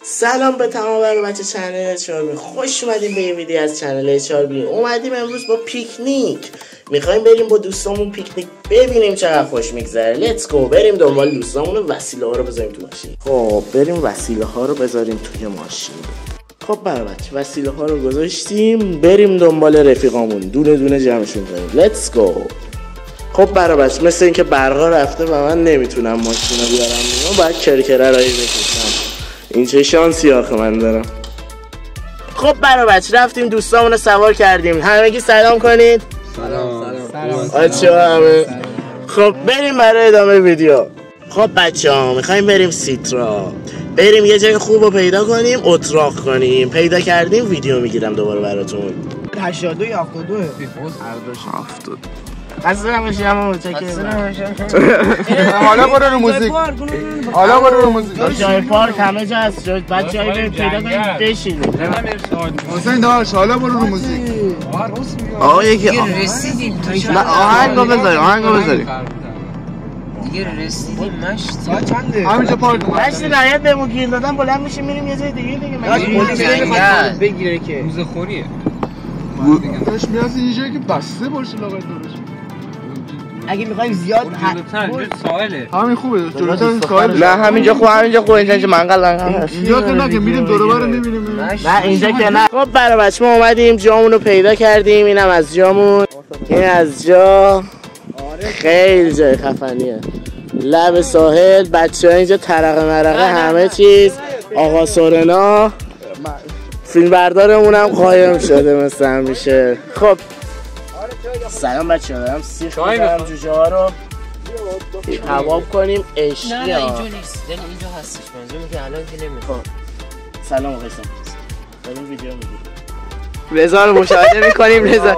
سلام به تمام بچه چنل چاربی، خوش اومدیم به این ویدیو از چنل چاربی. اومدیم امروز با پیکنیک، میخوایم بریم با دوستامون پیکنیک ببینیم چقدر خوش میگذره. لیتس گو، بریم دنبال دوستامون و وسیله ها رو بذاریم تو ماشین. خب بریم وسیله ها رو بذاریم توی ماشین. خب بچه وسیله ها رو گذاشتیم، بریم دنبال رفیقامون، دونه دونه جمعشون کنیم. لیتس گو. خب بچه مثل اینکه برقا رفته و من نمیتونم ماشین رو بیارم بیرون، باید کرکره رایی بکشم. این چه شانسی آخه من دارم. خب بچه رفتیم دوستامون رو سوار کردیم. همگی سلام کنید. سلام. بچه همه خب بریم برای ادامه ویدیو. خب بچه ها میخوایم بریم سیترا، بریم یه جای خوب رو پیدا کنیم، اتراق کنیم. پیدا کردیم ویدیو میگیرم دوباره براتون. 82 یا 72 70 قصد نمیشه اما حالا برو رو موزیک. حالا برو رو موزیک. جای پارک همه جا هست. بعد جایی بریم پیدا کنیم بشینیم. حسین داش حالا برو رو موزیک. آقا یکی رسیدیم. آهنگو بذاریم. دیگه رسیدیم. مشت چنده؟ همینجا پارک اومد. مشت نهایت بهمون گیر دادن، بلند میشیم میریم یه جای دیگه. پلیس نمیخواد بگیره که روزه خوریه. داش میاد اینجا که بسته باشه لاغر دورش. اگه میخوایم زیاد ساحله. همین خوبه. جلوتر ساحل. نه همینجا خوب اینجا منقل هست. اینجا که نه که میریم دور و بر میبینیم. نه اینجا که نه. خب بچه ما اومدیم جامون رو پیدا کردیم. اینم از جامون، این از جا. خیلی جای خفنیه، لب ساحل. بچه‌ها اینجا ترقه مرقه همه چیز. آقا سورنا فیلم بردارمونم قایم شده مثل همیشه. خب سلام بچه‌ها، دارم سیخ می‌زنم جوجه ها رو کباب کنیم. عشقی نه اینجا نیست، اینجا هستش. منظورم که الان که نمیخوام. سلام آقای سام، داریم ویدیو میگیریم. رضا رو مشاهده میکنیم. رضا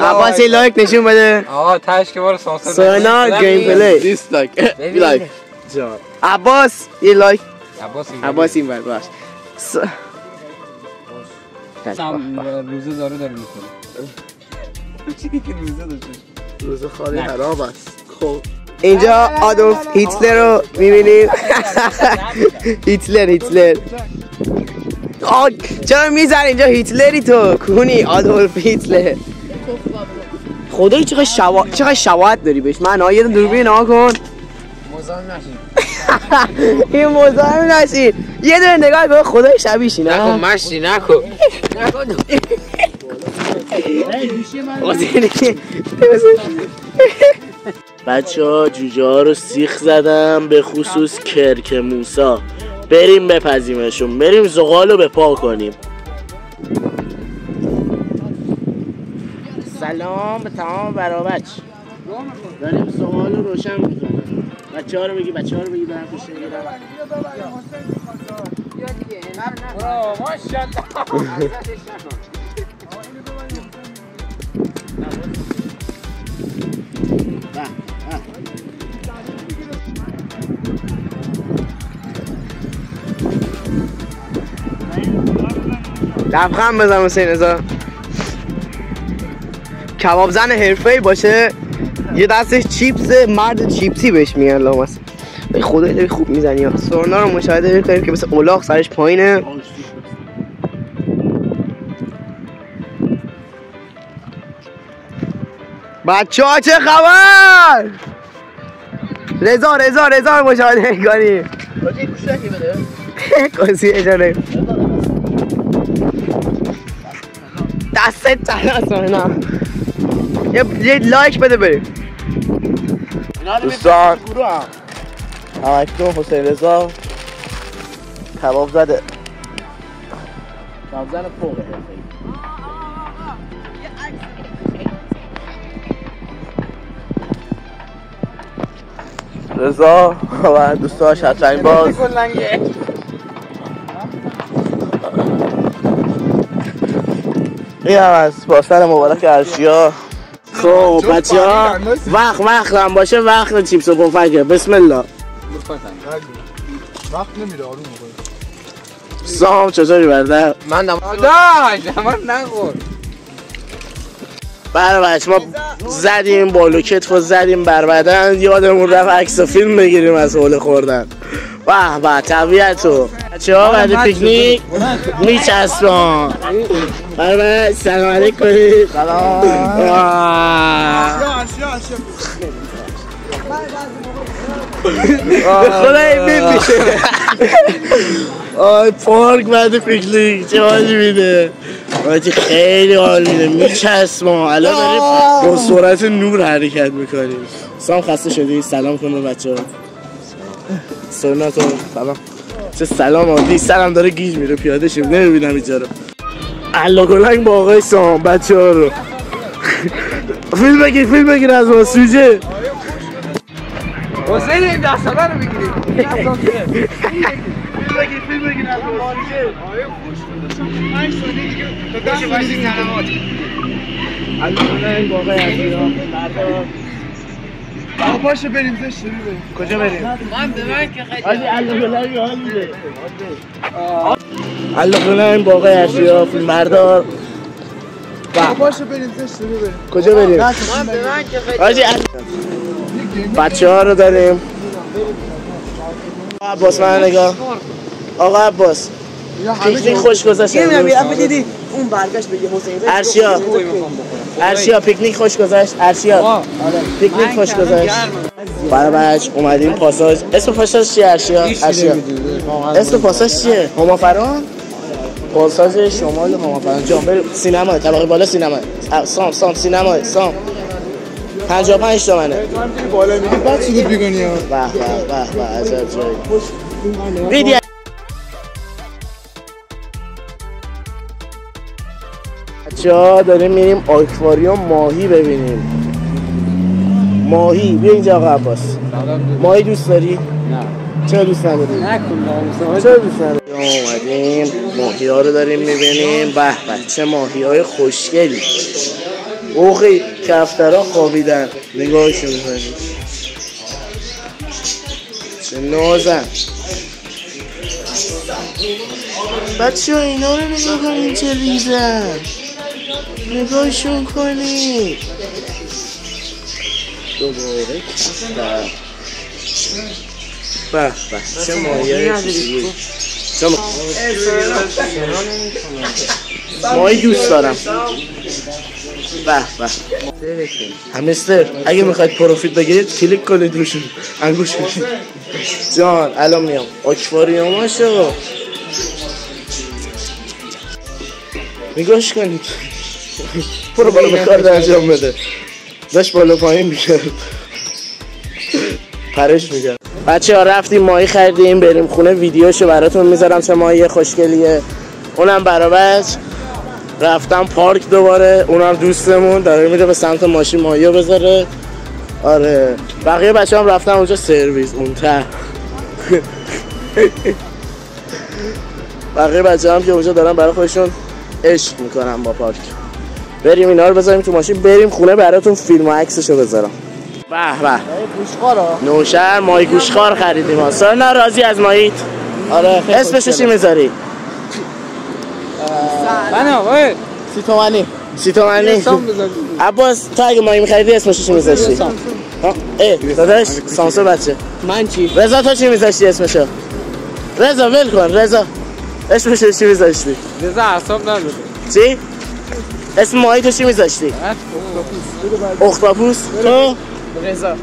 عباس لایک نشون بده. آقا تاش که برو سانسور سونا گیم پلی دیسلایک لایک جان. عباس یه لایک. عباس این ور باش. روزه داره میکنه. چی که روزه داشته؟ روزه خالی خراب است. خب اینجا آدولف هیتلر رو میبینیم. هیتلر چرا میزنی اینجا هیتلری تو کونی؟ آدولف هیتلر. خدایی چقدر شواهد داری بهش. من یه دوربین نها کن. مزاحم نشین. این مزاحم نشین. یه دونه نگاه کن خدای شبیهشی. نکن مشتی نکن. بچه ها جوجه ها رو سیخ زدم، به خصوص کرک موسا. بریم بپزیمشون، بریم زغال رو بپا کنیم. سلام به تمام برابچ، داریم زغال رو روشن میکنیم. بچه ها رو بگی دارم پیش میگیرم. لبخند بزن حسین رضا. کباب زن حرفه‌ای باشه، یه دستش چیپس، مرد چیپسی بهش میگن لامس. خدای داری خوب میزنی ها. سورنا رو مشاهده میکنیم که مثل الاغ سرش پایینه. بچه ها چه خبر؟ رضا رو مشاهده میکنیم. کسی اجاره دستت تلاس نه. یه لایک بده بریم دوستان. همکنون حسین رضا کباب زده، کباب زن فوقه. رضا و دوستان شطرنج باز. این هم از پاستر مبارک ارشیا. خب بچه ها وقت هم باشه، وقت چیپس و پفکه. بسم الله. وقت نمیره، آروم میکنه. سام چطوری برده؟ من نخور. بچه ما زدیم بالو کتف و زدیم بر بدن، یادمون رفت عکس و فیلم بگیریم از حوله خوردن. به طبیعتو بچه‌ها بعد پیکنیک میچسبن. برای سلام علیکم کنید. سلام. خدای میشه. آی پارک بعد پیکنیک چه حالی میده. آجی خیلی حال میده میچسبن. الان داریم با سرعت نور حرکت میکنیم. سلام خسته شدی؟ سلام کن به بچه‌ها. سلام تو سلام. چه سلام عادی سرم داره گیج میره پیاده شیم نمیبینم اینجا رو. الله گلنگ با آقای سام بچه‌ها رو. فیلم بگیر از ما سوژه. حسین این دستانه رو بگیریم. فیلم بگیر از ما سوژه. الله گلنگ با آقای عزیزم. آقا باشه بریم زشت بریم. کجا بریم؟ من به من که خیلی حاجی الله گلنگ حال میده. الله گلنگ با آقای عزیزم فیلم بردار. آقا باشه بریم زشت بریم. کجا بریم؟ من به من که خیلی حاجی بچه‌ها رو داریم. آقا عباس من نگاه. آقا عباس پیکنیک خوش گذشت. دیدی اون برگشت بگه حسین ارشیا پیکنیک خوش گذشت. ارشیا پیکنیک خوش گذشت. برای بچه اومدیم پاساژ. اسم پاساژ چیه ارشیا؟ اسم پاساژ چیه؟ هما پاساژ شمال هما جان بریم سینما طبقه بالا سینما. سام سینما سام 55 تومنه. بالا میگی بعد چی بود بیگانی ها؟ به عجب جایی. ویدیو بچه‌ها داریم میریم آکواریوم ماهی ببینیم. ماهی بیا اینجا آقا عباس. ماهی دوست داری؟ نه. چرا دوست نداری؟ چرا دوست نداری؟ اومدیم ماهی ها رو داریم میبینیم. به چه ماهی های خوشگلی. اوخی کفترها خوابیدن نگاهشون میکنیم چه نازن. بچه ها اینا رو نگاه کنیم چه ریزن. نگاهشون کنید. دوباره کفتر. به چه ماهی های خوشگلی. ماهی دوست دارم. به همستر اگه میخواید پروفیت بگیرید کلیک کنید روشون انگوش کشید جان. الان میام آکواریوماشو نگاش کنید. برو بالا به کار انجام بده. داشت بالا پایین میکرد پرش میکرد. بچه ها رفتیم ماهی خریدیم بریم خونه ویدیوشو براتون میذارم چه ماهی خوشگلیه. اونم برابر رفتم پارک دوباره. اونم دوستمون داره میره به سمت ماشین ماهیو بذاره. آره بقیه بچه هم رفتن اونجا سرویس اون ته. بقیه بچه هم که اونجا دارن برای خودشون عشق میکنن با پارک. بریم اینا رو بذاریم تو ماشین بریم خونه براتون فیلم و عکسشو بذارم. به نوشهر ماهی گوشخوار خریدیم ها. سارنا راضی از ماهیت؟ آره اسمشو چی میذاری؟ بنا 30 تومانی. عباس تو اگه ماهی می‌خریدی اسمش چی می‌ذاشتی؟ داداش سانسور بچه. من چی؟ رضا تو چی می‌ذاشتی اسمشو؟ رضا ول کن رضا. اسمش چی می‌ذاشتی؟ رضا حساب نداره. چی؟ اسم ماهی تو چی می‌ذاشتی؟ اختاپوس. تو؟ رضا.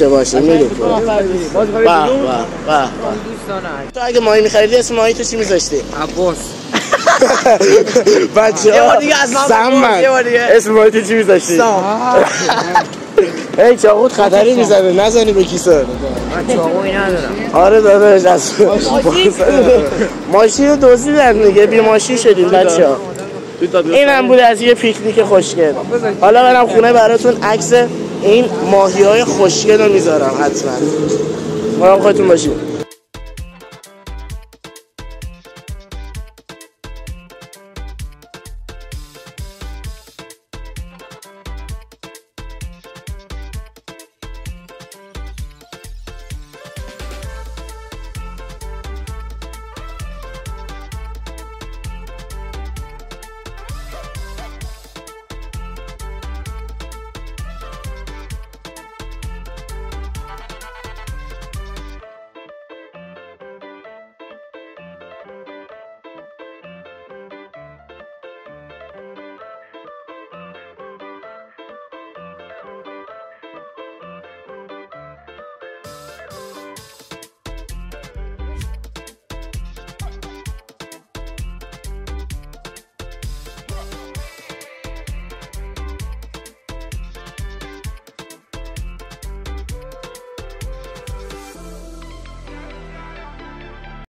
باشه میریم. تو اگه ماهی می‌خریدی اسم ماهی تو چی می‌ذاشتی؟ عباس. بچه‌ها سم اسم ماهی تو چی می‌ذاشتی؟ هی چاقوت خطری میزنه نزنی به کیسه. من چاقویی ندارم. آره داداش از ماشین رو دزدیدن دیگه بی ماشین شدیم بچه‌ها. اینم بود از یه پیکنیک خوشگل. حالا برم خونه براتون عکس این ماهی‌های خوشگل رو میذارم حتما. مراقب خودتون باشید.